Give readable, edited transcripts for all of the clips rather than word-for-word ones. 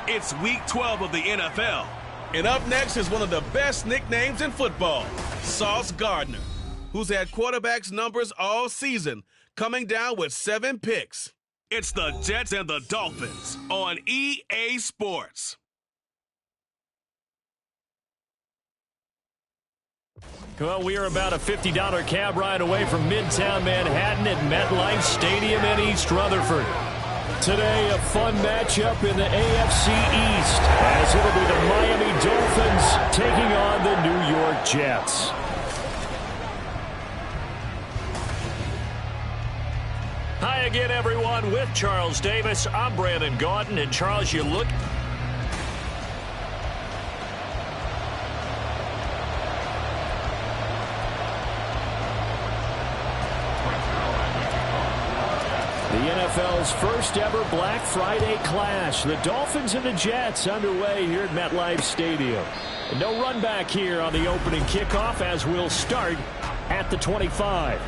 It's Week 12 of the NFL. And up next is one of the best nicknames in football, Sauce Gardner, who's had quarterbacks' numbers all season, coming down with 7 picks. It's the Jets and the Dolphins on EA Sports. Well, we are about a $50 cab ride away from Midtown Manhattan at MetLife Stadium in East Rutherford. Today, a fun matchup in the AFC East, as it'll be the Miami Dolphins taking on the New York Jets. Hi again, everyone. With Charles Davis, I'm Brandon Gaudin. And Charles, you look... The NFL's first ever Black Friday clash. The Dolphins and the Jets underway here at MetLife Stadium. And no run back here on the opening kickoff as we'll start at the 25.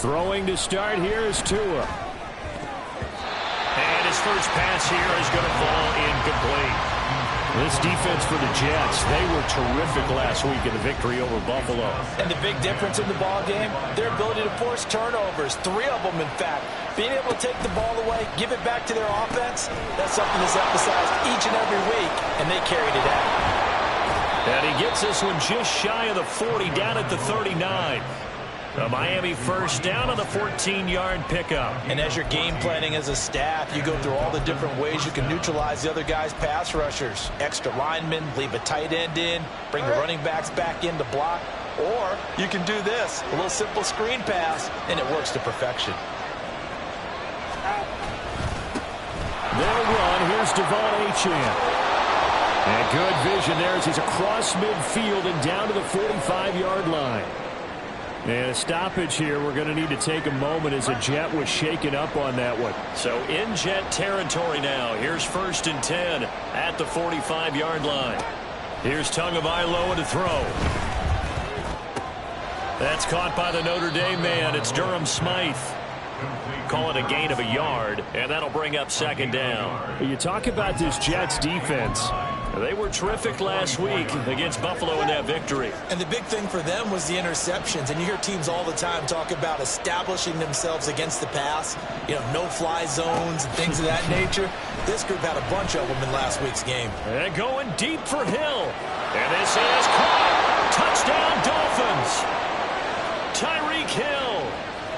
Throwing to start here is Tua. And his first pass here is going to fall incomplete. This defense for the Jets, they were terrific last week in the victory over Buffalo. And the big difference in the ball game, their ability to force turnovers, 3 of them in fact. Being able to take the ball away, give it back to their offense, that's something that's emphasized each and every week, and they carried it out. And he gets this one just shy of the 40, down at the 39. A Miami first down on the 14-yard pickup. And as you're game planning as a staff, you go through all the different ways you can neutralize the other guy's pass rushers. Extra linemen, leave a tight end in, bring the running backs back in to block. Or you can do this, a little simple screen pass, and it works to perfection. They'll run. Here's Devon Achane. And good vision there as he's across midfield and down to the 45-yard line. And a stoppage here. We're going to need to take a moment as a Jet was shaken up on that one. So in Jet territory now. Here's 1st and 10 at the 45-yard line. Here's Tagovailoa to throw. That's caught by the Notre Dame man. It's Durham Smythe. Call it a gain of a yard, and that'll bring up 2nd down. You talk about this Jets defense. They were terrific last week against Buffalo in that victory. And the big thing for them was the interceptions. And you hear teams all the time talk about establishing themselves against the pass, you know, no-fly zones and things of that nature. This group had a bunch of them in last week's game. And going deep for Hill. And this is caught. Touchdown, Dolphins. Tyreek Hill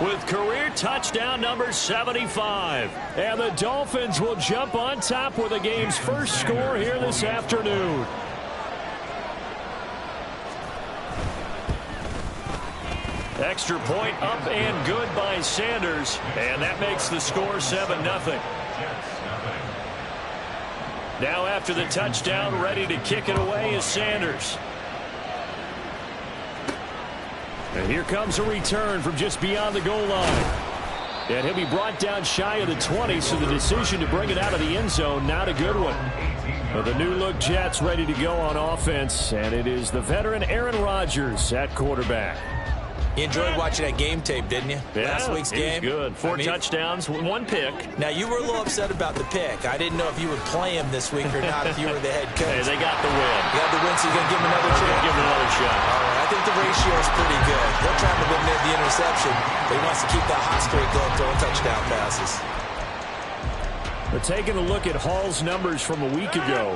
with career touchdown number 75. And the Dolphins will jump on top with the game's first score here this afternoon. Extra point up and good by Sanders. And that makes the score 7-0. Now after the touchdown, ready to kick it away is Sanders. And here comes a return from just beyond the goal line. And he'll be brought down shy of the 20, so the decision to bring it out of the end zone, not a good one. But the new-look Jets ready to go on offense, and it is the veteran Aaron Rodgers at quarterback. You enjoyed watching that game tape, didn't you? Yeah, Last week's game? Good. Four touchdowns, one pick. Now, you were a little upset about the pick. I didn't know if you would play him this week or not if you were the head coach. Hey, they got the win. You got the win, so you're going to give him another chance? Give him another shot. All right, I think the ratio is pretty good. They're trying to eliminate the interception, but he wants to keep that hot streak going, throwing touchdown passes. But taking a look at Hall's numbers from a week ago.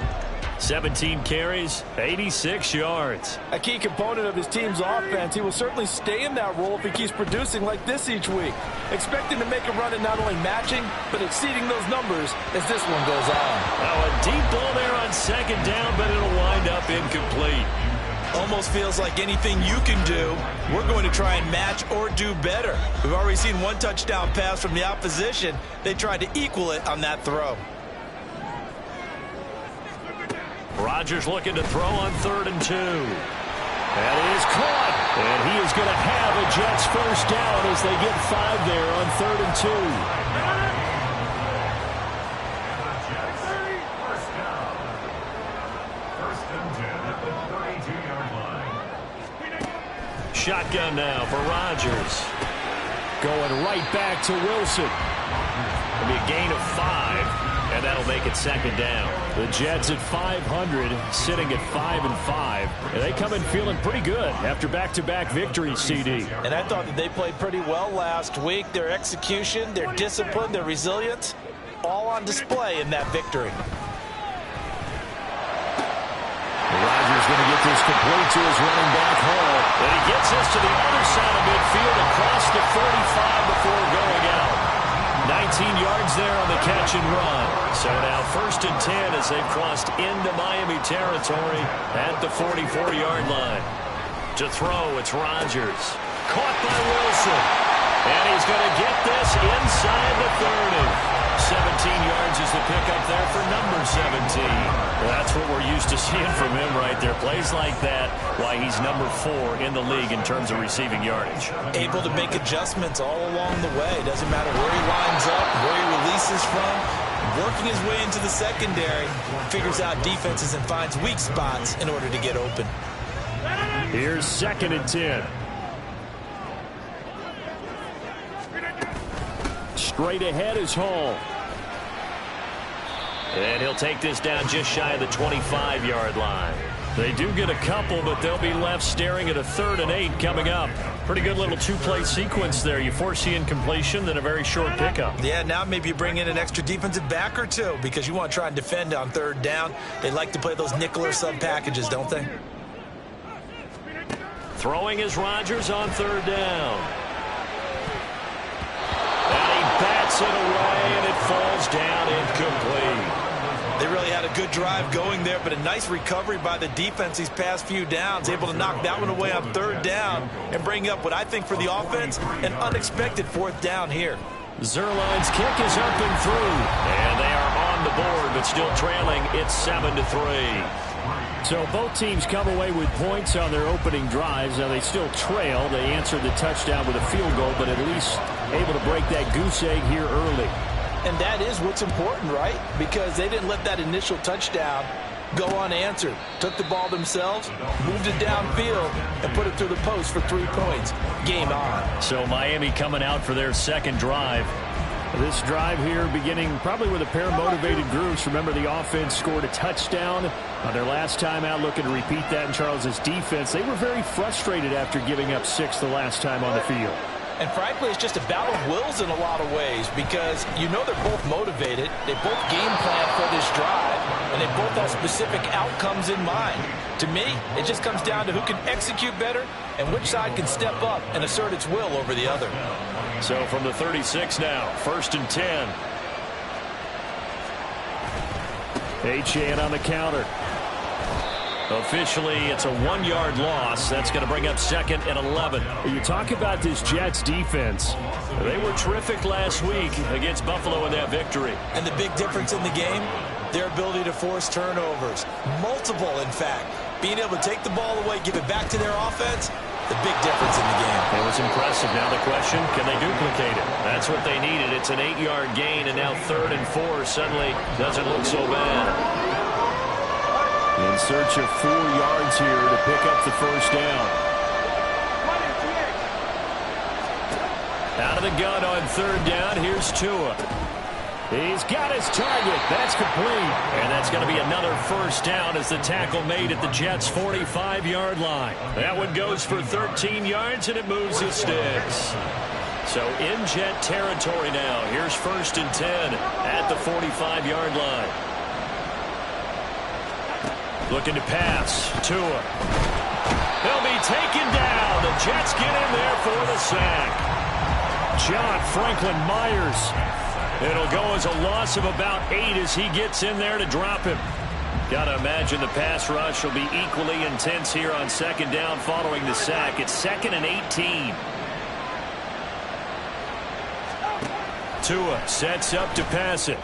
17 carries, 86 yards. A key component of his team's offense. He will certainly stay in that role if he keeps producing like this each week. Expecting to make a run at not only matching, but exceeding those numbers as this one goes on. Now a deep ball there on second down, but it'll wind up incomplete. Almost feels like anything you can do, we're going to try and match or do better. We've already seen one touchdown pass from the opposition. They tried to equal it on that throw. Rodgers looking to throw on 3rd and 2. That is caught. And he is going to have a Jets first down as they get 5 there on 3rd and 2. Shotgun now for Rodgers. Going right back to Wilson. It'll be a gain of 5. And that'll make it 2nd down. The Jets at 500, sitting at 5-5. And they come in feeling pretty good after back-to-back victories, CD. And I thought that they played pretty well last week. Their execution, their discipline, their resilience, all on display in that victory. Rodgers going to get this complete to his running back Hall. And he gets this to the other side of midfield across the 45 before going out. 19 yards there on the catch and run. So now 1st and 10 as they've crossed into Miami territory at the 44-yard line. To throw, it's Rodgers. Caught by Wilson. And he's going to get this inside the 30. 17 yards is the pickup there for number 17. Well, that's what we're used to seeing from him right there. Plays like that, why he's number 4 in the league in terms of receiving yardage. Able to make adjustments all along the way. Doesn't matter where he lines up, where he releases from. Working his way into the secondary, figures out defenses and finds weak spots in order to get open. Here's 2nd and 10. Straight ahead is Hall. And he'll take this down just shy of the 25-yard line. They do get a couple, but they'll be left staring at a 3rd and 8 coming up. Pretty good little 2-play sequence there. You force the incompletion, then a very short pickup. Yeah, now maybe you bring in an extra defensive back or two because you want to try and defend on 3rd down. They like to play those nickel or sub packages, don't they? Throwing is Rodgers on 3rd down. And he bats it away, and it falls down incomplete. They really had a good drive going there, but a nice recovery by the defense these past few downs. Able to knock that one away on 3rd down and bring up what I think for the offense, an unexpected 4th down here. Zuerlein's kick is up and through. And they are on the board, but still trailing. It's 7-3. So both teams come away with points on their opening drives. Now they still trail. They answered the touchdown with a field goal, but at least able to break that goose egg here early. And that is what's important, right? Because they didn't let that initial touchdown go unanswered. Took the ball themselves, moved it downfield, and put it through the post for 3 points. Game on. So Miami coming out for their 2nd drive. This drive here beginning probably with a pair of motivated groups. Remember, the offense scored a touchdown on their last time out, looking to repeat that in Charles' defense. They were very frustrated after giving up 6 the last time on the field. And frankly, it's just a battle of wills in a lot of ways because you know they're both motivated. They both game plan for this drive, and they both have specific outcomes in mind. To me, it just comes down to who can execute better and which side can step up and assert its will over the other. So from the 36 now, 1st and 10. Achane on the counter. Officially, it's a 1-yard loss. That's going to bring up 2nd and 11. You talk about this Jets defense. They were terrific last week against Buffalo in that victory. And the big difference in the game, their ability to force turnovers. Multiple, in fact. Being able to take the ball away, give it back to their offense, the big difference in the game. It was impressive. Now the question, can they duplicate it? That's what they needed. It's an 8-yard gain, and now 3rd and 4 suddenly doesn't look so bad. In search of 4 yards here to pick up the first down. Out of the gun on third down. Here's Tua. He's got his target. That's complete. And that's going to be another first down as the tackle made at the Jets' 45-yard line. That one goes for 13 yards, and it moves the sticks. So in Jet territory now. Here's 1st and 10 at the 45-yard line. Looking to pass. Tua. He'll be taken down. The Jets get in there for the sack. John Franklin Myers. It'll go as a loss of about 8 as he gets in there to drop him. Got to imagine the pass rush will be equally intense here on 2nd down following the sack. It's 2nd and 18. Tua sets up to pass it.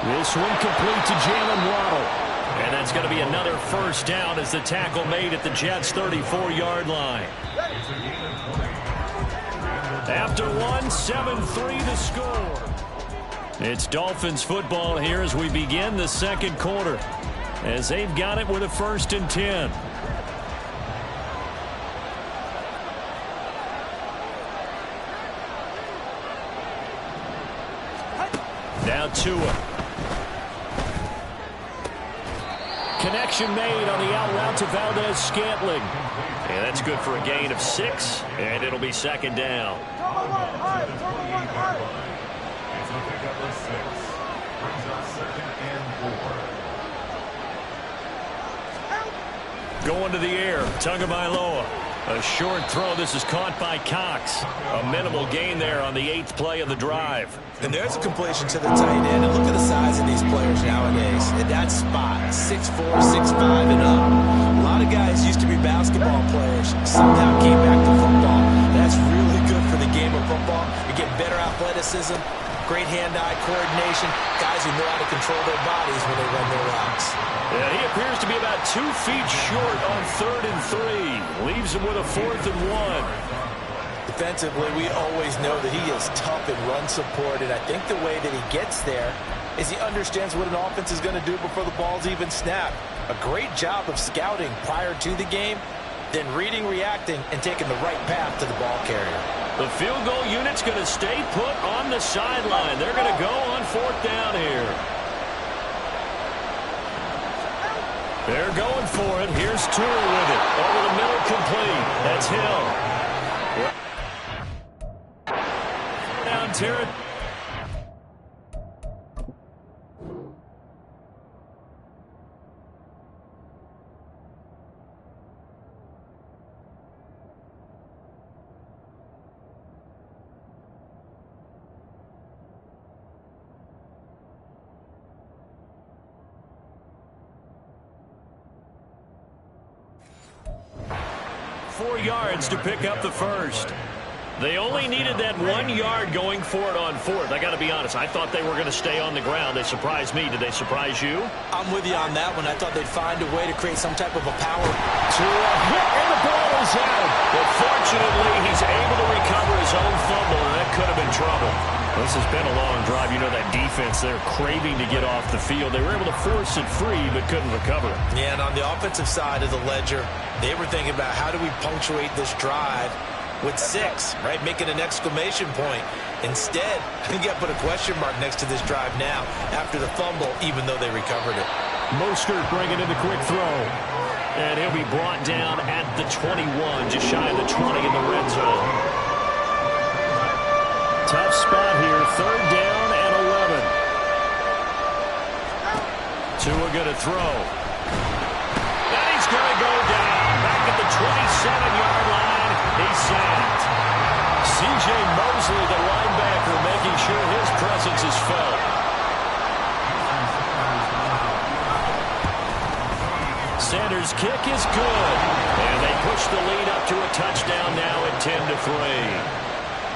This one complete to Jalen Waddle. And that's going to be another first down as the tackle made at the Jets' 34-yard line. After one, 7-3 the score. It's Dolphins football here as we begin the 2nd quarter, as they've got it with a 1st and 10. Now Tua. Connection made on the out route to Valdez-Scantling. And that's good for a gain of 6, and it'll be 2nd down. Going to the air, Tagovailoa. A short throw. This is caught by Cox. A minimal gain there on the 8th play of the drive. And there's a completion to the tight end. And look at the size of these players nowadays. At that spot, 6'4", 6'5", and up. A lot of guys used to be basketball players. Somehow came back to football. That's really good for the game of football. You get better athleticism, great hand-eye coordination. Guys who know how to control their bodies when they run their routes. Yeah, he appears to be about 2 feet short on 3rd and 3. Leaves him with a 4th and 1. Defensively, we always know that he is tough in run support, and I think the way that he gets there is he understands what an offense is going to do before the ball's even snapped. A great job of scouting prior to the game, then reading, reacting, and taking the right path to the ball carrier. The field goal unit's going to stay put on the sideline. They're going to go on 4th down here. They're going for it. Here's Tua with it. Over the middle, complete. That's Hill. Down territory. Yards to pick up the first. They only needed that 1 yard going for it on 4th. I got to be honest, I thought they were going to stay on the ground. They surprised me. Did they surprise you? I'm with you on that one. I thought they'd find a way to create some type of a power. And the ball is out. But fortunately, he's able to recover his own fumble, and that could have been trouble. This has been a long drive. You know that defense, they're craving to get off the field. They were able to force it free, but couldn't recover it. Yeah, and on the offensive side of the ledger, they were thinking about how do we punctuate this drive with 6, right? Making an exclamation point. Instead, I think you got to put a question mark next to this drive now after the fumble, even though they recovered it. Mostert bringing in the quick throw. And he'll be brought down at the 21, just shy of the 20 in the red zone. Tough spot here, 3rd down and 11. Tua going to throw. And he's going to go down. Back at the 27-yard line. He's sacked. C.J. Mosley, the linebacker, making sure his presence is felt. Sanders' kick is good. And they push the lead up to a touchdown now at 10-3.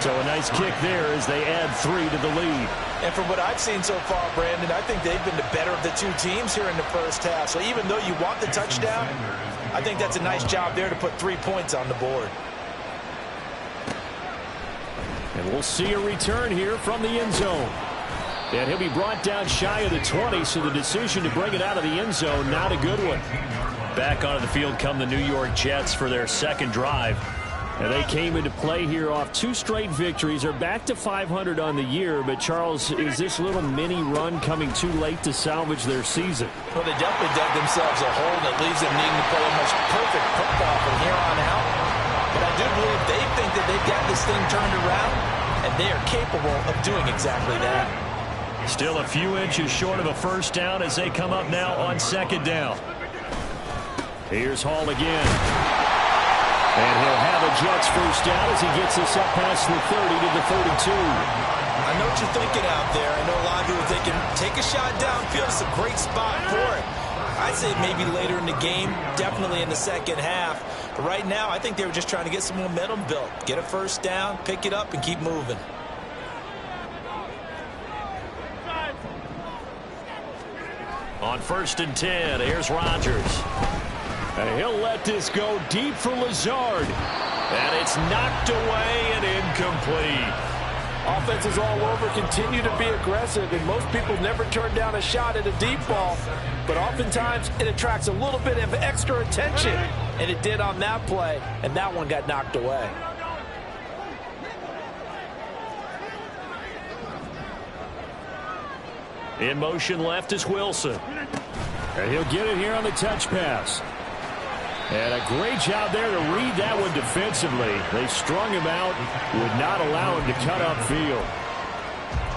So a nice kick there as they add 3 to the lead. And from what I've seen so far, Brandon, I think they've been the better of the 2 teams here in the first half. So even though you want the touchdown, I think that's a nice job there to put 3 points on the board. And we'll see a return here from the end zone. And he'll be brought down shy of the 20, so the decision to bring it out of the end zone, not a good one. Back onto the field come the New York Jets for their second drive. And they came into play here off 2 straight victories. They're back to 500 on the year. But, Charles, is this little mini run coming too late to salvage their season? Well, they definitely dug themselves a hole that leaves them needing to play almost perfect football from here on out. But I do believe they think that they've got this thing turned around, and they are capable of doing exactly that. Still a few inches short of a first down as they come up now on second down. Here's Hall again. And he'll have a Jets first down as he gets this up past the 30 to the 32. I know what you're thinking out there. I know a lot of people are thinking, take a shot downfield. It's a great spot for it. I'd say maybe later in the game, definitely in the second half. But right now, I think they were just trying to get some momentum built. Get a first down, pick it up, and keep moving. On 1st and 10, here's Rodgers. And he'll let this go deep for Lazard. And it's knocked away and incomplete. Offenses all over continue to be aggressive, and most people never turn down a shot at a deep ball. But oftentimes, it attracts a little bit of extra attention. And it did on that play, and that one got knocked away. In motion left is Wilson. And he'll get it here on the touch pass. And a great job there to read that one defensively. They strung him out, would not allow him to cut upfield.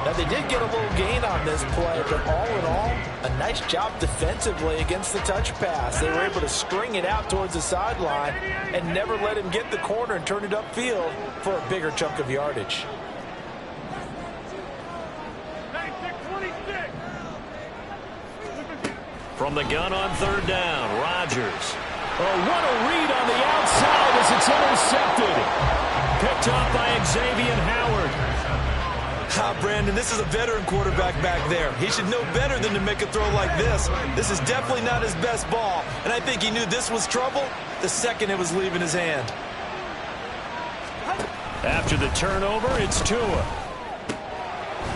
Now, they did get a little gain on this play, but all in all, a nice job defensively against the touch pass. They were able to string it out towards the sideline and never let him get the corner and turn it upfield for a bigger chunk of yardage. From the gun on 3rd down, Rodgers. Oh, what a read on the outside as it's intercepted. Picked up by Xavier Howard. Brandon, this is a veteran quarterback back there. He should know better than to make a throw like this. This is definitely not his best ball, and I think he knew this was trouble the second it was leaving his hand. After the turnover, it's Tua.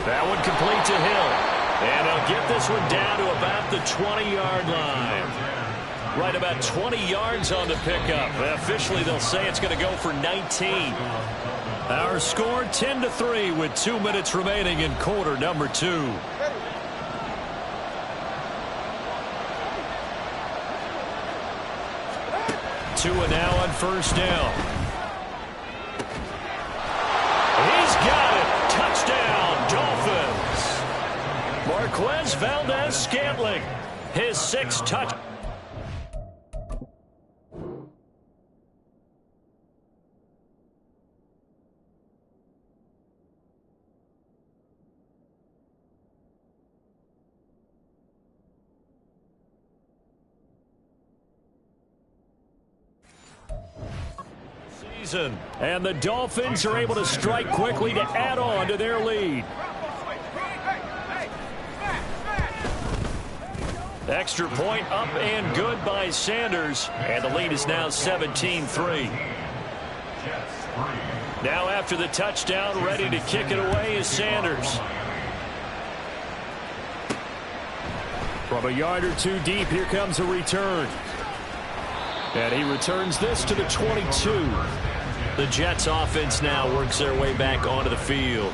That one complete to Hill. And he'll get this one down to about the 20-yard line. Right about 20 yards on the pickup. Officially, they'll say it's going to go for 19. Our score 10-3 with 2 minutes remaining in quarter number 2. Tua now on 1st down. He's got it. Touchdown, Dolphins. Marquez Valdes-Scantling, his 6th touch. And the Dolphins are able to strike quickly to add on to their lead. Extra point up and good by Sanders. And the lead is now 17-3. Now after the touchdown, ready to kick it away is Sanders. From a yard or 2 deep, here comes a return. And he returns this to the 22. The Jets offense now works their way back onto the field.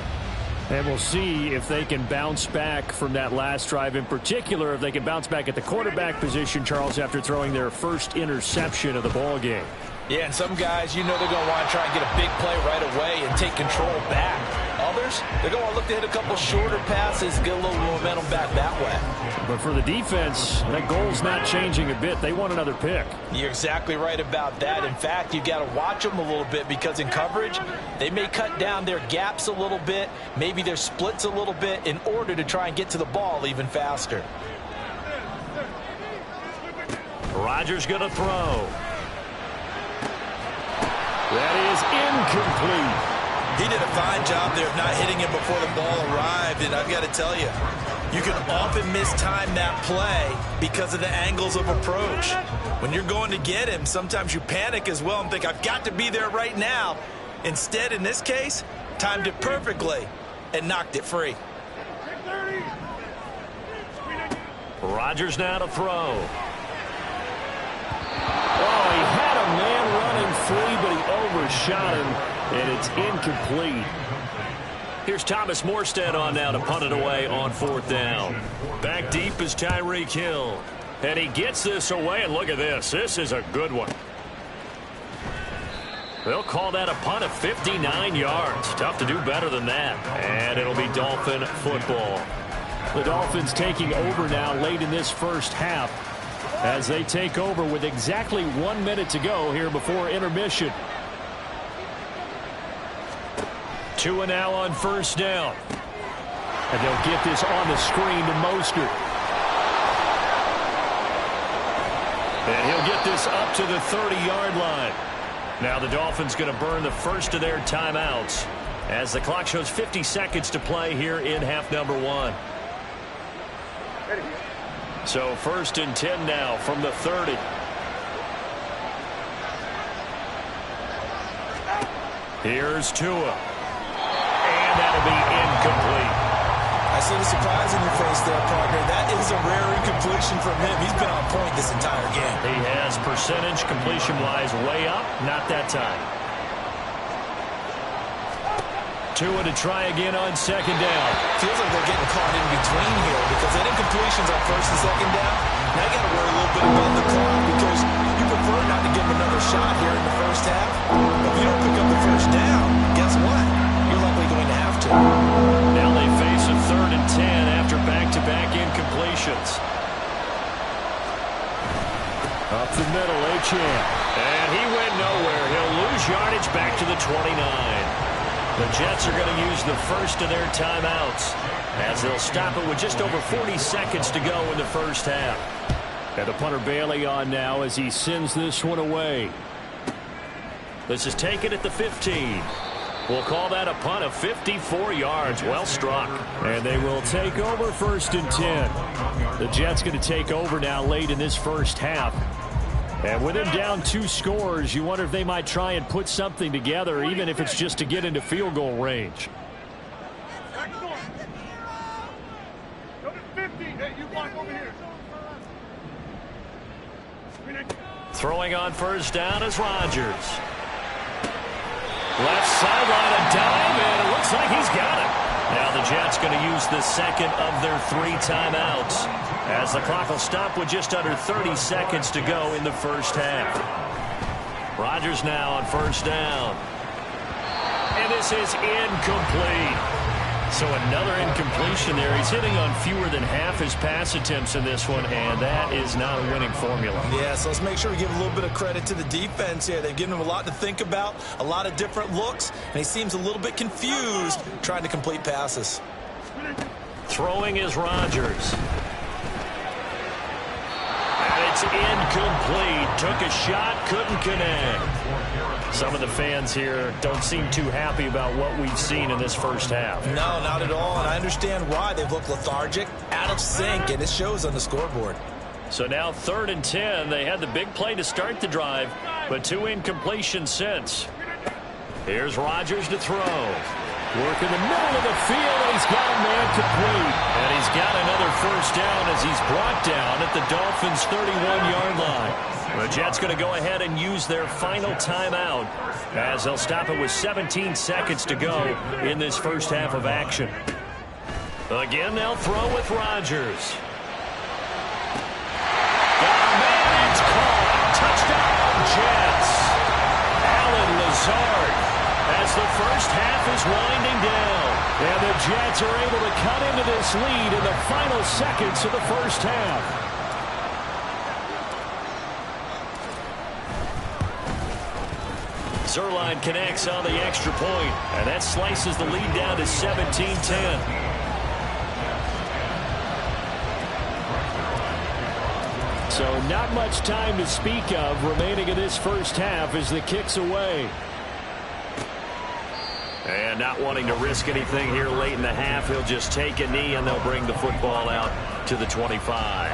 And we'll see if they can bounce back from that last drive. In particular, if they can bounce back at the quarterback position, Charles, after throwing their first interception of the ball game. Yeah, and some guys, you know they're going to want to try and get a big play right away and take control back. Others, they're going to want to look to hit a couple shorter passes, get a little momentum back that way. But for the defense, that goal's not changing a bit. They want another pick. You're exactly right about that. In fact, you've got to watch them a little bit because in coverage, they may cut down their gaps a little bit, maybe their splits a little bit in order to try and get to the ball even faster. Rodgers going to throw. That is incomplete. He did a fine job there of not hitting him before the ball arrived, and I've got to tell you, you can often mistime that play because of the angles of approach. When you're going to get him, sometimes you panic as well and think, I've got to be there right now. Instead, in this case, timed it perfectly and knocked it free. Rodgers now to throw. Oh, he had a man running free, but he a shot, and it's incomplete. Here's Thomas Morstead on now to punt it away on 4th down. Back deep is Tyreek Hill. And he gets this away, and look at this. This is a good one. They'll call that a punt of 59 yards. Tough to do better than that. And it'll be Dolphin football. The Dolphins taking over now late in this first half as they take over with exactly 1 minute to go here before intermission. Tua now on 1st down. And they'll get this on the screen to Mostert. And he'll get this up to the 30-yard line. Now the Dolphins going to burn the first of their timeouts as the clock shows 50 seconds to play here in half number 1. So 1st and 10 now from the 30. Here's Tua. And that'll be incomplete. I see the surprise in your face there, partner. That is a rare incompletion from him. He's been on point this entire game. He has percentage completion-wise way up. Not that time. Tua to try again on 2nd down. Feels like they're getting caught in between here because that incompletion's on 1st and 2nd down. Now you got to worry a little bit about the clock because you prefer not to give him another shot here in the first half. But if you don't pick up the 1st down, guess what? You're likely going to have to. Now they face a 3rd and 10 after back-to-back incompletions. Up the middle, Achane. And he went nowhere. He'll lose yardage back to the 29. The Jets are going to use the first of their timeouts as they'll stop it with just over 40 seconds to go in the first half. And the punter Bailey on now as he sends this one away. This is taken at the 15. We'll call that a punt of 54 yards. Well struck. And they will take over 1st and 10. The Jets going to take over now late in this first half. And with him down 2 scores, you wonder if they might try and put something together, even if it's just to get into field goal range. Throwing on 1st down is Rodgers. Left sideline, a dime, and it looks like he's got it. Now the Jets going to use the second of their 3 timeouts as the clock will stop with just under 30 seconds to go in the first half. Rodgers now on 1st down. And this is incomplete. So another incompletion there. He's hitting on fewer than half his pass attempts in this one, and that is not a winning formula. Yeah, so let's make sure we give a little bit of credit to the defense here. They've given him a lot to think about, a lot of different looks, and he seems a little bit confused trying to complete passes. Throwing is Rodgers. And it's incomplete. Took a shot, couldn't connect. Some of the fans here don't seem too happy about what we've seen in this first half. No, not at all, and I understand why. They've looked lethargic, out of sync, and it shows on the scoreboard. So now 3rd and 10. They had the big play to start the drive, but 2 incompletions since. Here's Rodgers to throw. Work in the middle of the field, and he's got a man complete. And he's got another 1st down as he's brought down at the Dolphins' 31-yard line. The Jets going to go ahead and use their final timeout as they'll stop it with 17 seconds to go in this first half of action. Again, they'll throw with Rodgers. Got a man, it's caught. Touchdown, Jets. Allen Lazard as the first half is winding down. And the Jets are able to cut into this lead in the final seconds of the first half. Zuerlein connects on the extra point, and that slices the lead down to 17-10. So not much time to speak of remaining in this first half as the kick's away. And not wanting to risk anything here late in the half, he'll just take a knee, and they'll bring the football out to the 25.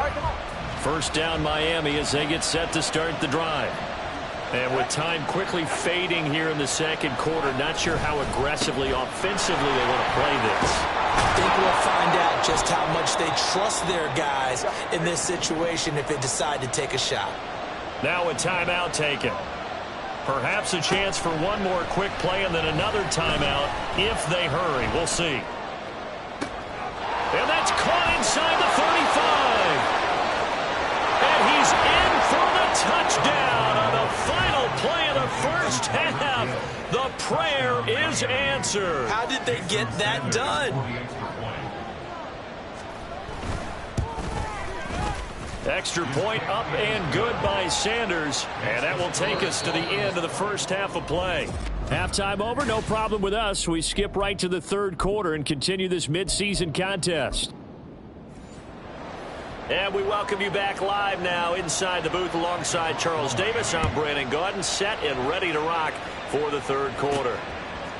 1st down Miami as they get set to start the drive. And with time quickly fading here in the second quarter, not sure how aggressively, offensively they want to play this. I think we'll find out just how much they trust their guys in this situation if they decide to take a shot. Now a timeout taken. Perhaps a chance for one more quick play and then another timeout if they hurry. We'll see. And that's caught inside the 35. And he's in for the touchdown on the final play of the first half. The prayer is answered. How did they get that done? Extra point up and good by Sanders. And that will take us to the end of the first half of play. Halftime over, no problem with us. We skip right to the third quarter and continue this midseason contest. And we welcome you back live now inside the booth alongside Charles Davis. I'm Brandon Gaudin, set and ready to rock for the third quarter.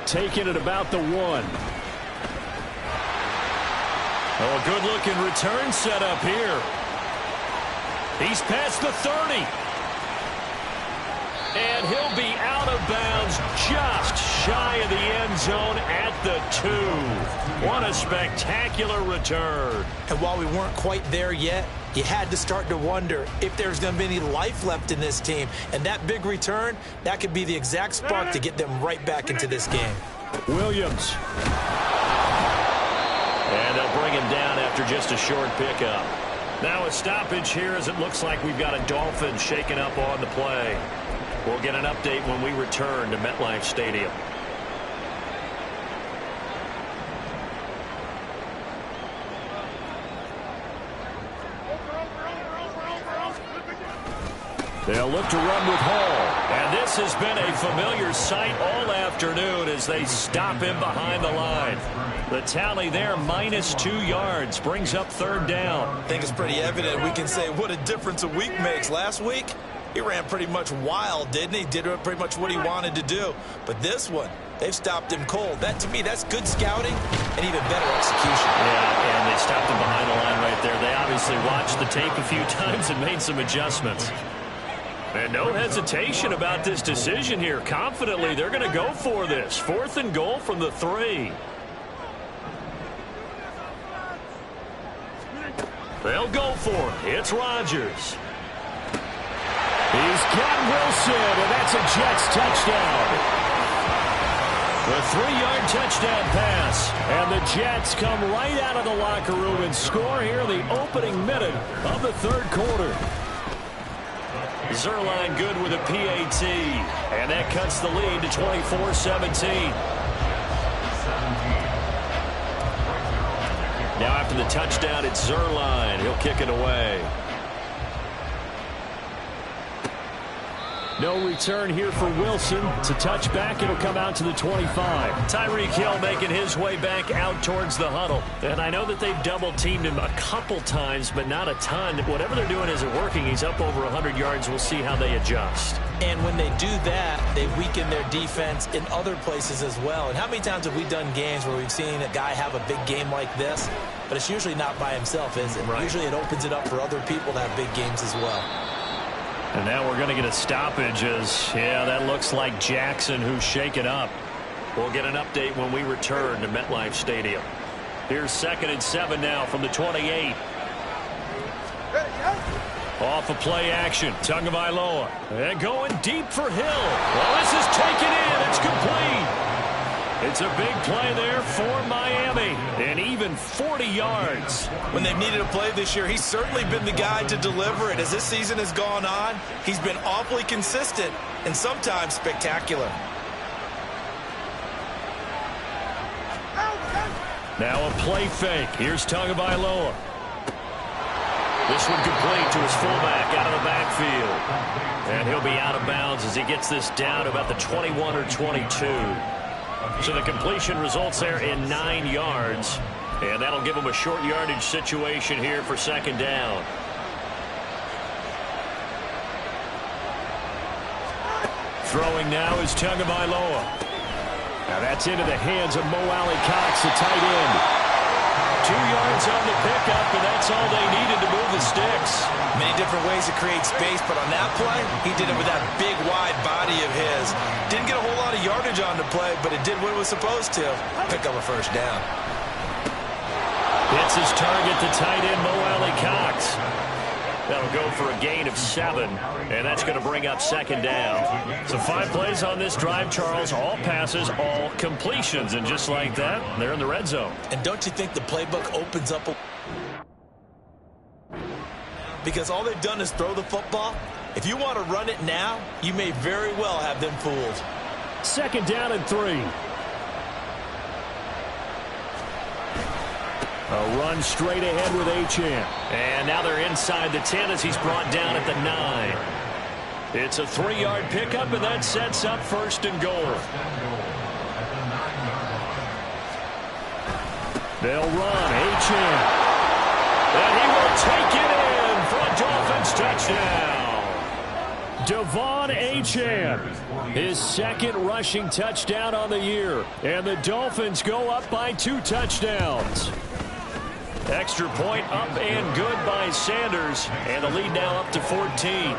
Taking it about the 1. Oh, a good-looking return set up here. He's past the 30. And he'll be out of bounds just shy of the end zone at the 2. What a spectacular return. And while we weren't quite there yet, you had to start to wonder if there's going to be any life left in this team. And that big return, that could be the exact spark to get them right back into this game. Williams. And they'll bring him down after just a short pickup. Now a stoppage here as it looks like we've got a Dolphin shaken up on the play. We'll get an update when we return to MetLife Stadium. They'll look to run with Hall. And this has been a familiar sight all afternoon as they stop him behind the line. The tally there, -2 yards, brings up third down. I think it's pretty evident. We can say what a difference a week makes. Last week, he ran pretty much wild, didn't he? Did pretty much what he wanted to do. But this one, they've stopped him cold. That, to me, that's good scouting and even better execution. Yeah, and they stopped him behind the line right there. They obviously watched the tape a few times and made some adjustments. And no hesitation about this decision here. Confidently, they're going to go for this. 4th and goal from the 3. They'll go for it. It's Rodgers. He's got Wilson, and that's a Jets touchdown. The 3-yard touchdown pass. And the Jets come right out of the locker room and score here in the opening minute of the third quarter. Zuerlein good with a PAT. And that cuts the lead to 24-17. Now after the touchdown, it's Zuerlein. He'll kick it away. No return here for Wilson. It's a touchback. It'll come out to the 25. Tyreek Hill making his way back out towards the huddle. And I know that they've double-teamed him a couple times, but not a ton. Whatever they're doing isn't working. He's up over 100 yards. We'll see how they adjust. And when they do that, they weaken their defense in other places as well. And how many times have we done games where we've seen a guy have a big game like this? But it's usually not by himself, is it? Right. Usually it opens it up for other people to have big games as well. And now we're going to get a stoppage as, yeah, that looks like Jackson who's shaken up. We'll get an update when we return to MetLife Stadium. Here's 2nd and 7 now from the 28. Off of play action, Tagovailoa. And going deep for Hill. Well, this is taken in. It's complete. It's a big play there for Miami. And even 40 yards. When they've needed a play this year, he's certainly been the guy to deliver it. As this season has gone on, he's been awfully consistent and sometimes spectacular. Now a play fake. Here's Tagovailoa. This one complete to his fullback out of the backfield. And he'll be out of bounds as he gets this down to about the 21 or 22. So the completion results there in 9 yards. And that'll give him a short yardage situation here for 2nd down. Throwing now is Tagovailoa. Now that's into the hands of Mo Alley-Cox, the tight end. 2 yards on the pickup, and that's all they needed to move the sticks. Many different ways to create space, but on that play, he did it with that big, wide body of his. Didn't get a whole lot of yardage on the play, but it did what it was supposed to. Pick up a first down. Hits his target, the tight end, Mo Alley-Cox. That'll go for a gain of 7, and that's going to bring up second down. So 5 plays on this drive, Charles. All passes, all completions. And just like that, they're in the red zone. And don't you think the playbook opens up because all they've done is throw the football? If you want to run it now, you may very well have them fooled. Second down and 3. A run straight ahead with Achane. And now they're inside the 10 as he's brought down at the 9. It's a 3-yard pickup, and that sets up first and goal. They'll run. Achane. And he will take it in for a Dolphins touchdown. Devon Achane, his second rushing touchdown on the year. And the Dolphins go up by 2 touchdowns. Extra point up and good by Sanders. And the lead now up to 14.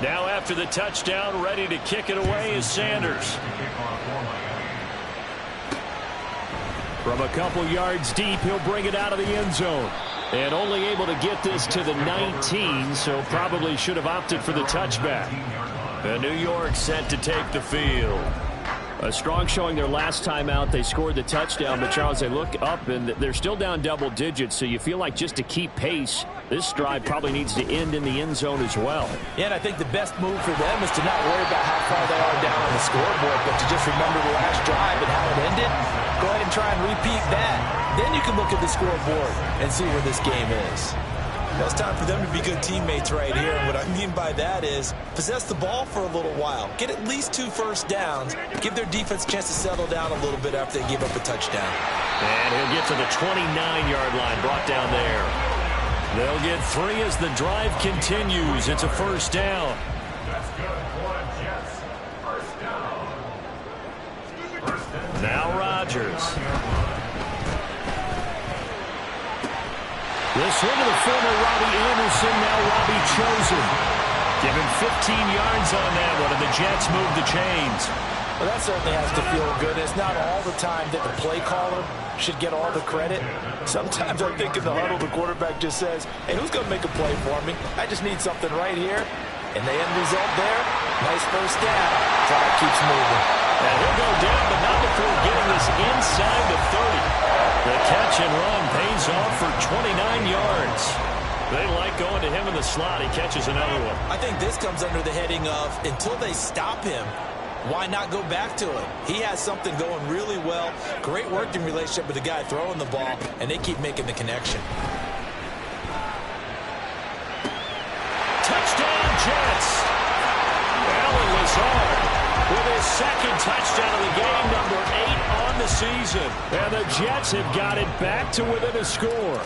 Now after the touchdown, ready to kick it away is Sanders. From a couple yards deep, he'll bring it out of the end zone. And only able to get this to the 19, so probably should have opted for the touchback. And New York set to take the field. A strong showing their last time out. They scored the touchdown, but Charles, they look up and they're still down double digits, so you feel like just to keep pace, this drive probably needs to end in the end zone as well. Yeah, and I think the best move for them is to not worry about how far they are down on the scoreboard, but to just remember the last drive and how it ended. Go ahead and try and repeat that. Then you can look at the scoreboard and see where this game is. Now it's time for them to be good teammates right here. And what I mean by that is possess the ball for a little while. Get at least 2 first downs. Give their defense a chance to settle down a little bit after they give up a touchdown. And he'll get to the 29-yard line, brought down there. They'll get 3 as the drive continues. It's a first down. Now Rodgers. This one to the former Robbie Anderson, now Robbie Chosen. Give him 15 yards on that one, and the Jets move the chains. Well, that certainly has to feel good. It's not all the time that the play caller should get all the credit. Sometimes I think in the huddle, the quarterback just says, hey, who's going to make a play for me? I just need something right here. And the end result there, nice first down. Clock keeps moving. And he'll go down, but not before getting this inside the 30. The catch and run pays off for 29 yards. They like going to him in the slot. He catches another one. I think this comes under the heading of until they stop him, why not go back to it? He has something going really well. Great working relationship with the guy throwing the ball, and they keep making the connection. Touchdown, Jets. Allen Lazard with his second touchdown of the game, number 8 on the season. And the Jets have got it back to within a score.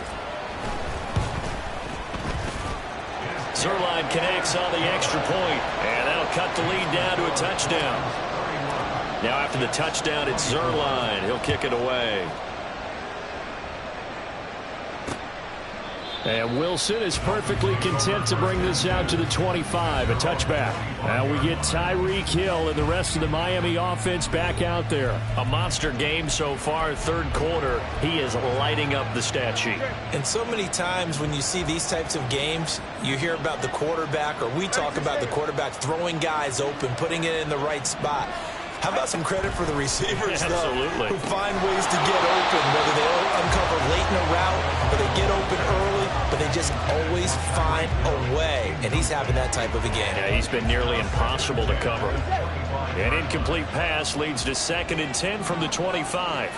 Zuerlein connects on the extra point, and that'll cut the lead down to a touchdown. Now after the touchdown, it's Zuerlein. He'll kick it away. And Wilson is perfectly content to bring this out to the 25, a touchback. Now we get Tyreek Hill and the rest of the Miami offense back out there. A monster game so far, third quarter. He is lighting up the stat sheet. And so many times when you see these types of games, you hear about the quarterback, or we talk about the quarterback throwing guys open, putting it in the right spot. How about some credit for the receivers, Absolutely. Who find ways to get open, whether they uncover late in a route or they get open early, but they just always find a way. And he's having that type of a game. Yeah, he's been nearly impossible to cover. An incomplete pass leads to 2nd and 10 from the 25.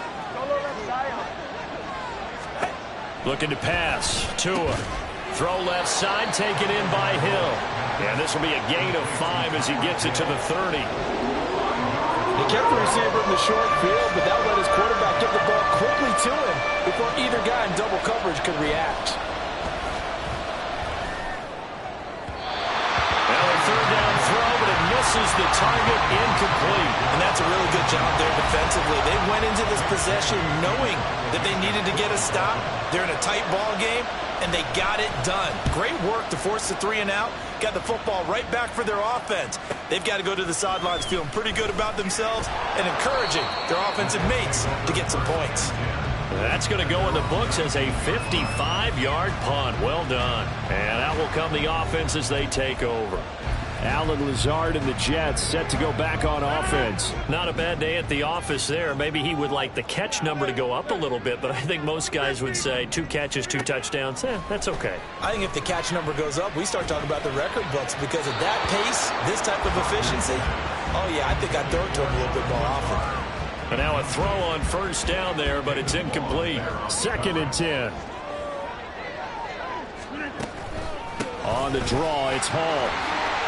Looking to pass. Tua. Throw left side, taken in by Hill. And this will be a gain of 5 as he gets it to the 30. He kept the receiver in the short field, but that let his quarterback get the ball quickly to him before either guy in double coverage could react. Now a third down throw, but it misses the target, incomplete. And that's a really good job there defensively. They went into this possession knowing that they needed to get a stop. They're in a tight ball game, and they got it done. Great work to force the 3 and out. Got the football right back for their offense. They've got to go to the sidelines feeling pretty good about themselves and encouraging their offensive mates to get some points. That's going to go in the books as a 55-yard punt. Well done. And out will come the offense as they take over. Allen Lazard and the Jets set to go back on offense. Not a bad day at the office there. Maybe he would like the catch number to go up a little bit, but I think most guys would say 2 catches, 2 touchdowns. That's okay. I think if the catch number goes up, we start talking about the record books because at that pace, this type of efficiency, oh yeah, I think I'd throw it to him a little bit more often. And now a throw on first down there, but it's incomplete. 2nd and 10. On the draw, it's Hall.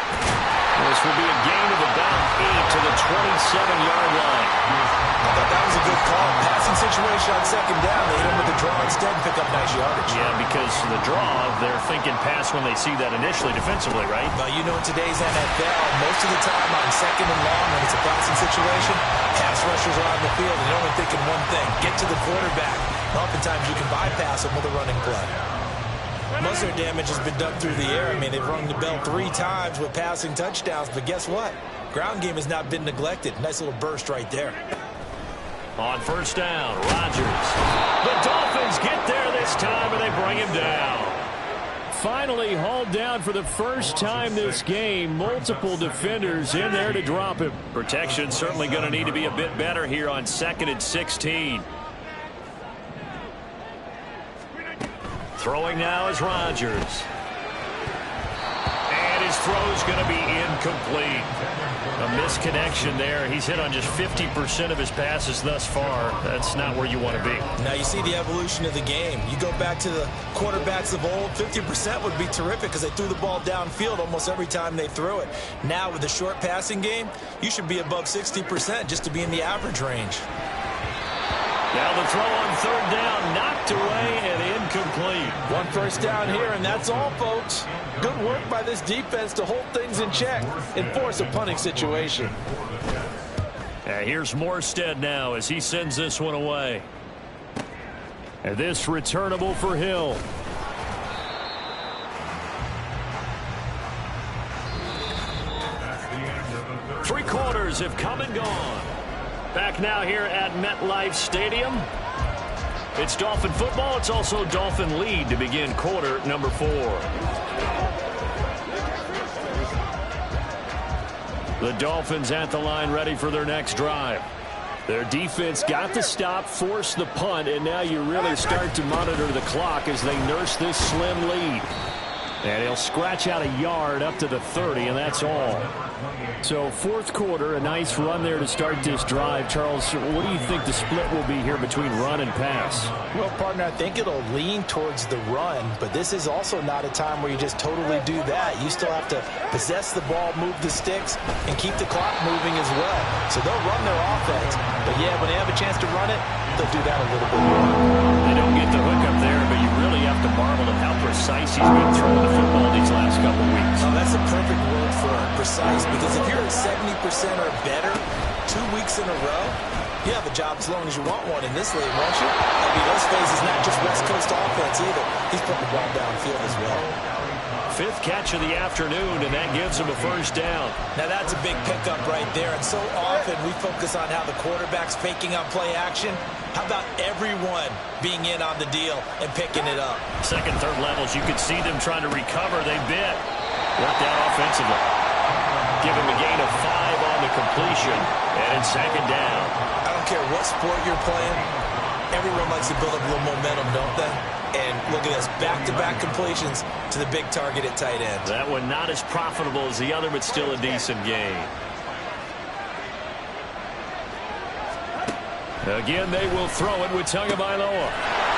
This will be a gain of about 8 to the 27-yard line. I thought that was a good call. Passing situation on 2nd down. They hit him with the draw instead and pick up nice yardage. Yeah, because the draw, they're thinking pass when they see that initially defensively, right? But you know, in today's NFL, most of the time on 2nd and long, when it's a passing situation, pass rushers are on the field and they're only thinking one thing, get to the quarterback. And oftentimes you can bypass them with a running play. Most of their damage has been done through the air. I mean, they've rung the bell 3 times with passing touchdowns, but guess what? Ground game has not been neglected. Nice little burst right there. On first down, Rodgers. The Dolphins get there this time, and they bring him down. Finally hauled down for the first time this game. Multiple defenders in there to drop him. Protection certainly going to need to be a bit better here on 2nd and 16. Throwing now is Rodgers. And his throw's going to be incomplete. A misconnection there. He's hit on just 50% of his passes thus far. That's not where you want to be. Now you see the evolution of the game. You go back to the quarterbacks of old, 50% would be terrific because they threw the ball downfield almost every time they threw it. Now with the short passing game, you should be above 60% just to be in the average range. Now the throw on 3rd down, knocked away and incomplete. 1 first down here, and that's all, folks. Good work by this defense to hold things in check and force a punting situation. Here's Morstead now as he sends this one away. And this returnable for Hill. Three quarters have come and gone. Back now here at MetLife Stadium. It's Dolphin football. It's also Dolphin lead to begin quarter number 4. The Dolphins at the line ready for their next drive. Their defense got the stop, forced the punt, and now you really start to monitor the clock as they nurse this slim lead. And he'll scratch out a yard up to the 30, and that's all. So 4th quarter, a nice run there to start this drive. Charles, what do you think the split will be here between run and pass? Well, partner, I think it'll lean towards the run, but this is also not a time where you just totally do that. You still have to possess the ball, move the sticks, and keep the clock moving as well. So they'll run their offense, but yeah, when they have a chance to run it, they'll do that a little bit more. They don't get the hook up there, but you really have to marvel at how precise he's been throwing the football these last couple weeks. Oh, that's a perfect word for it, precise, because if you're at 70% or better 2 weeks in a row, you have a job as long as you want one in this league, won't you? I mean, let's face it, it's not just West Coast offense either. He's putting the ball downfield as well. 5th catch of the afternoon, and that gives him a first down. Now that's a big pickup right there, and so often we focus on how the quarterback's faking on play action. How about everyone being in on the deal and picking it up? 2nd, 3rd levels, you could see them trying to recover. They bit. Worked out offensively. Give him a gain of 5 on the completion, and it's 2nd down. I don't care what sport you're playing. Everyone likes to build up a little momentum, don't they? And look at this, back-to-back completions to the big target at tight end. That one not as profitable as the other, but still a decent gain. Again, they will throw it with Tagovailoa.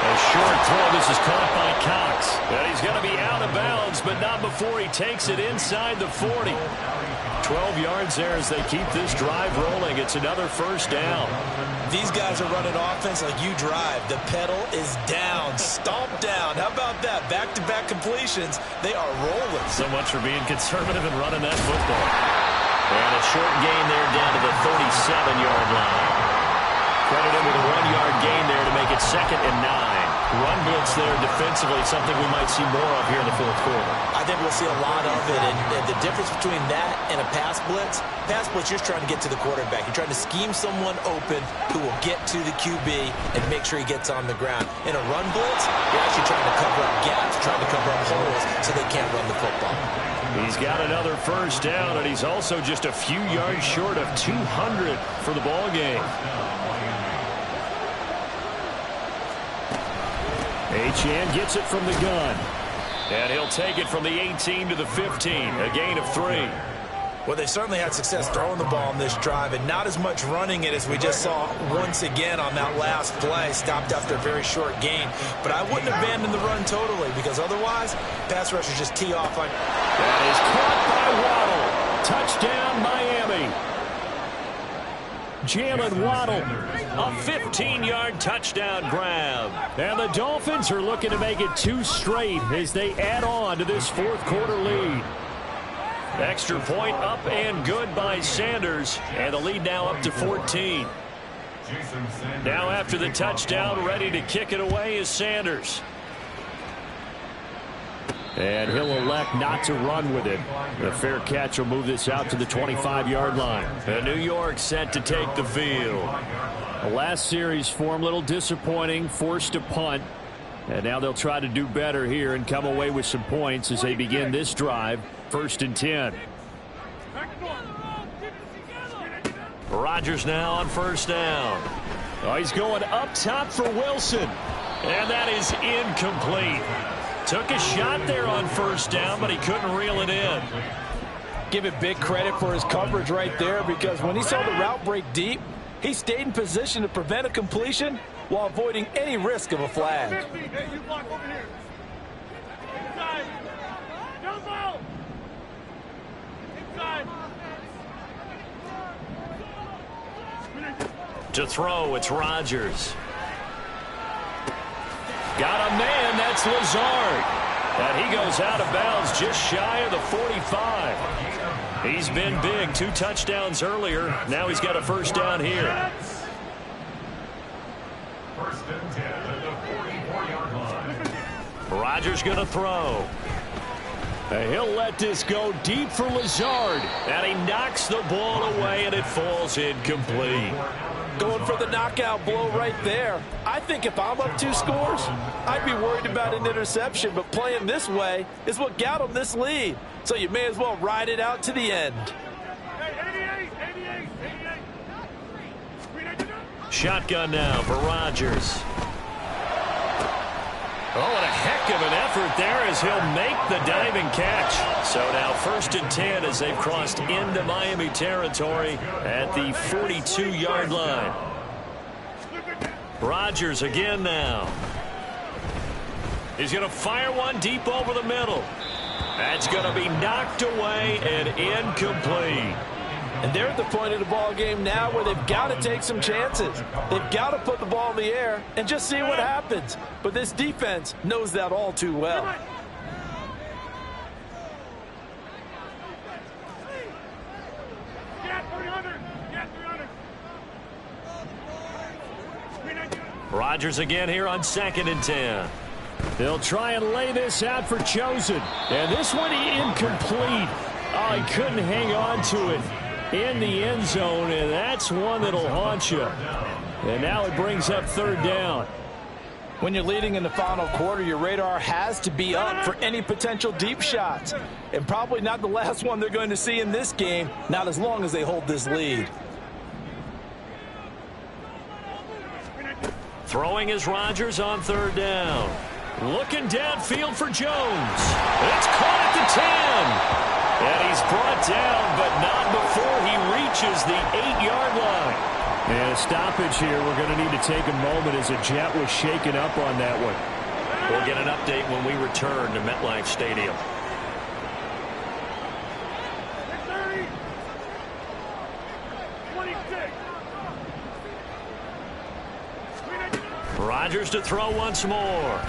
A short throw. This is caught by Cox. And he's going to be out of bounds, but not before he takes it inside the 40. 12 yards there as they keep this drive rolling. It's another first down. These guys are running offense like you drive. The pedal is down, stomp down. How about that? Back-to-back completions. They are rolling. So much for being conservative and running that football. And a short gain there down to the 37-yard line. Credited with a 1-yard gain there to make it 2nd and 9. Run blitz there defensively, something we might see more of here in the fourth quarter. I think we'll see a lot of it, and the difference between that and a pass blitz, you're just trying to get to the quarterback. You're trying to scheme someone open who will get to the QB and make sure he gets on the ground. In a run blitz, you're actually trying to cover up gaps, trying to cover up holes so they can't run the football. He's got another first down, and he's also just a few yards short of 200 for the ball game. Achane gets it from the gun. And he'll take it from the 18 to the 15, a gain of 3. Well, they certainly had success throwing the ball on this drive, and not as much running it as we just saw once again on that last play. Stopped after a very short gain. But I wouldn't abandon the run totally, because otherwise, pass rushers just tee off on. That is caught by Waddle. Touchdown, Miami. Jalen Waddle, a 15-yard touchdown grab. And the Dolphins are looking to make it 2 straight as they add on to this fourth quarter lead. Extra point up and good by Sanders, and the lead now up to 14. Now after the touchdown, ready to kick it away is Sanders. And he'll elect not to run with it. The fair catch will move this out to the 25-yard line. And New York set to take the field. The last series for him, a little disappointing, forced a punt. And now they'll try to do better here and come away with some points as they begin this drive. 1st and 10. Rodgers now on first down. Oh, he's going up top for Wilson. And that is incomplete. Took a shot there on first down, but he couldn't reel it in. Give it big credit for his coverage right there, because when he saw the route break deep, he stayed in position to prevent a completion while avoiding any risk of a flag. Hey, you block over here. Inside. Jumbo. Inside. To throw, it's Rodgers. Got a man, that's Lazard. And he goes out of bounds just shy of the 45. He's been big, 2 touchdowns earlier. Now he's got a first down here. 1st and 10 at the 44-yard line. Rodgers going to throw. And he'll let this go deep for Lazard. And he knocks the ball away, and it falls incomplete. Going for the knockout blow right there. I think if I'm up 2 scores, I'd be worried about an interception, but playing this way is what got him this lead. So you may as well ride it out to the end. Hey, 88. Shotgun now for Rodgers. Oh, and a heck of an effort there as he'll make the diving catch. So now 1st and 10 as they've crossed into Miami territory at the 42-yard line. Rodgers again now. He's going to fire one deep over the middle. That's going to be knocked away and incomplete. And they're at the point of the ball game now where they've got to take some chances. They've got to put the ball in the air and just see what happens. But this defense knows that all too well. Rodgers again here on 2nd and 10. They'll try and lay this out for Chosen. And this one incomplete. Oh, he couldn't hang on to it in the end zone, and that's one that'll haunt you. And now it brings up 3rd down. When you're leading in the final quarter, your radar has to be up for any potential deep shots. And probably not the last one they're going to see in this game, not as long as they hold this lead. Throwing is Rodgers on 3rd down. Looking downfield for Jones. It's caught at the 10. And he's brought down, but not before he reaches the 8-yard line. And a stoppage here. We're going to need to take a moment as a jet was shaken up on that one. We'll get an update when we return to MetLife Stadium. 30. 26. Rodgers to throw once more.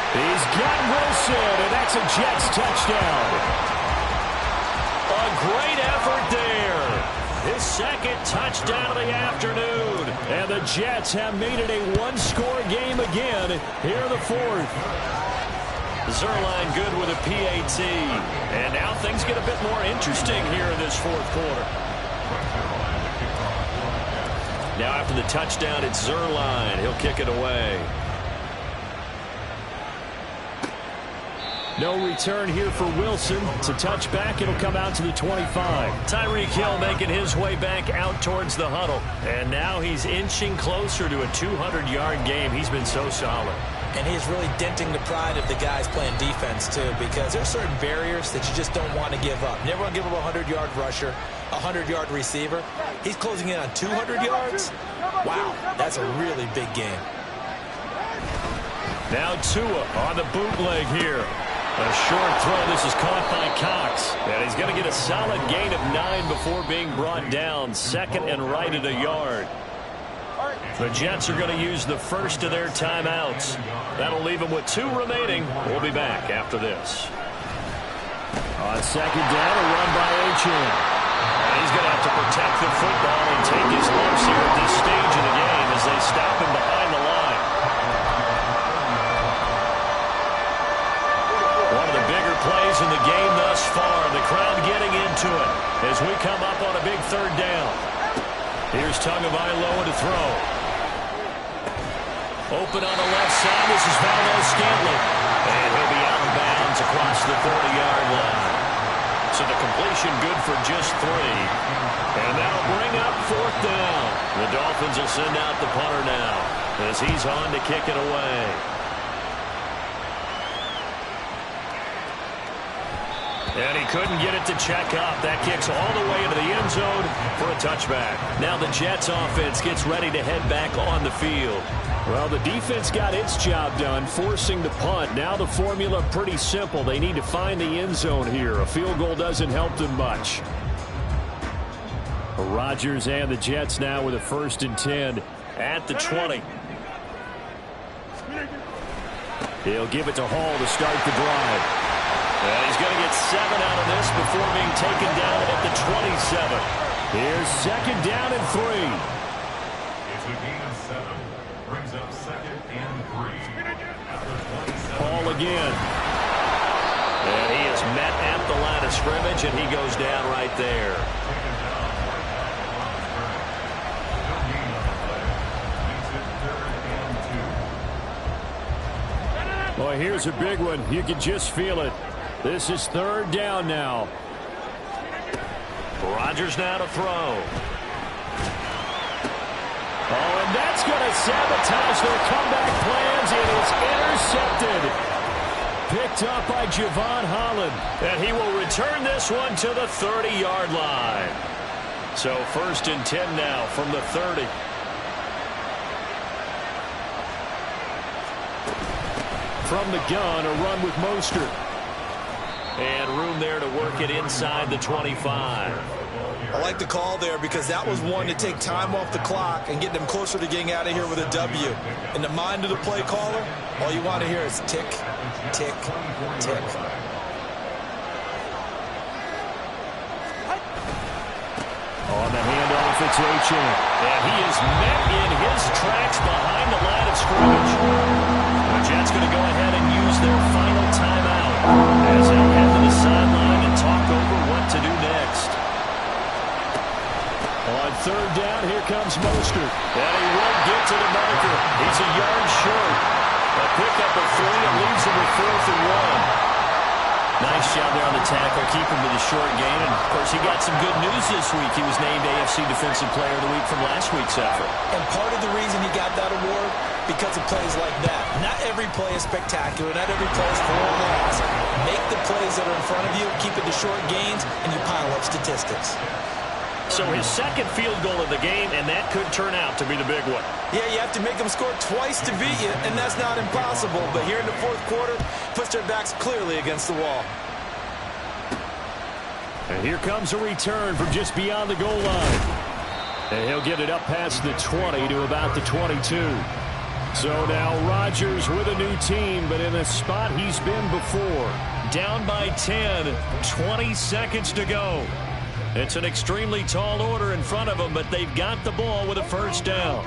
He's got Wilson, and that's a Jets touchdown. A great effort there. His second touchdown of the afternoon. And the Jets have made it a one-score game again here in the fourth. Zuerlein good with a PAT. And now things get a bit more interesting here in this fourth quarter. Now after the touchdown, it's Zuerlein. He'll kick it away. No return here for Wilson. It's a touchback. It'll come out to the 25. Tyreek Hill making his way back out towards the huddle. And now he's inching closer to a 200-yard game. He's been so solid. And he's really denting the pride of the guys playing defense, too, because there are certain barriers that you just don't want to give up. Never want to give up a 100-yard rusher, a 100-yard receiver. He's closing in on 200 yards. Wow, that's a really big game. Now Tua on the bootleg here. A short throw. This is caught by Cox. And he's going to get a solid gain of 9 before being brought down. Second and right at a yard. The Jets are going to use the first of their timeouts. That'll leave them with 2 remaining. We'll be back after this. On second down, a run by Achane. He's going to have to protect the football and take his lumps here at this stage of the game as they stop him behind the line. One of the bigger plays in the game thus far. The crowd getting into it as we come up on a big third down. Here's Tagovailoa to throw. Open on the left side. This is Valdes-Scantling. And he'll be out of bounds across the 30-yard line. So the completion good for just 3. And that'll bring up fourth down. The Dolphins will send out the punter now as he's on to kick it away. And he couldn't get it to check up. That kicks all the way into the end zone for a touchback. Now the Jets offense gets ready to head back on the field. Well, the defense got its job done, forcing the punt. Now the formula pretty simple. They need to find the end zone here. A field goal doesn't help them much. Rodgers and the Jets now with a 1st and 10 at the 20. He'll give it to Hall to start the drive. And he's going to get 7 out of this before being taken down at the 27. Here's second down and 3. It's a gain of 7. Brings up 2nd and 3. After 27. Hall again. And he is met at the line of scrimmage, and he goes down right there. Taken down right at the line of scrimmage. No gain on the play. Makes it 3rd and 2. Well, here's a big one. You can just feel it. This is 3rd down now. Rodgers now to throw. Oh, and that's going to sabotage their comeback plans. It is intercepted. Picked up by Javon Holland. And he will return this one to the 30-yard line. So 1st and 10 now from the 30. From the gun, a run with Mostert. And room there to work it inside the 25. I like the call there because that was one to take time off the clock and get them closer to getting out of here with a W. In the mind of the play caller, all you want to hear is tick, tick, tick. On the handoff, it's Achane. And he is met in his tracks behind the line of scrimmage. The Jets going to go ahead and use their final timeout as they'll head to the sideline and talk over what to do next. On 3rd down, here comes Mostert. And he won't get to the marker. He's a yard short. A pickup of 3 and leaves him with 4th and 1. Nice job there on the tackle, keep him to the short gain. And, of course, he got some good news this week. He was named AFC Defensive Player of the Week from last week's effort. And part of the reason he got that award, because of plays like that. Not every play is spectacular. Not every play is full of loss. Make the plays that are in front of you, keep it to short gains, and you pile up statistics. So his 2nd field goal of the game, and that could turn out to be the big one. Yeah, you have to make them score twice to beat you, and that's not impossible. But here in the 4th quarter, puts their backs clearly against the wall. And here comes a return from just beyond the goal line. And he'll get it up past the 20 to about the 22. So now Rodgers with a new team, but in a spot he's been before. Down by 10, 20 seconds to go. It's an extremely tall order in front of them, but they've got the ball with a first down.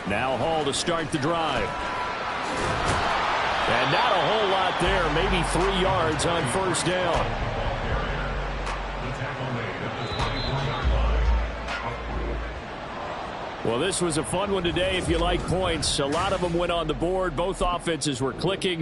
Now Hall to start the drive. And not a whole lot there, maybe 3 yards on first down. Well, this was a fun one today if you like points. A lot of them went on the board. Both offenses were clicking.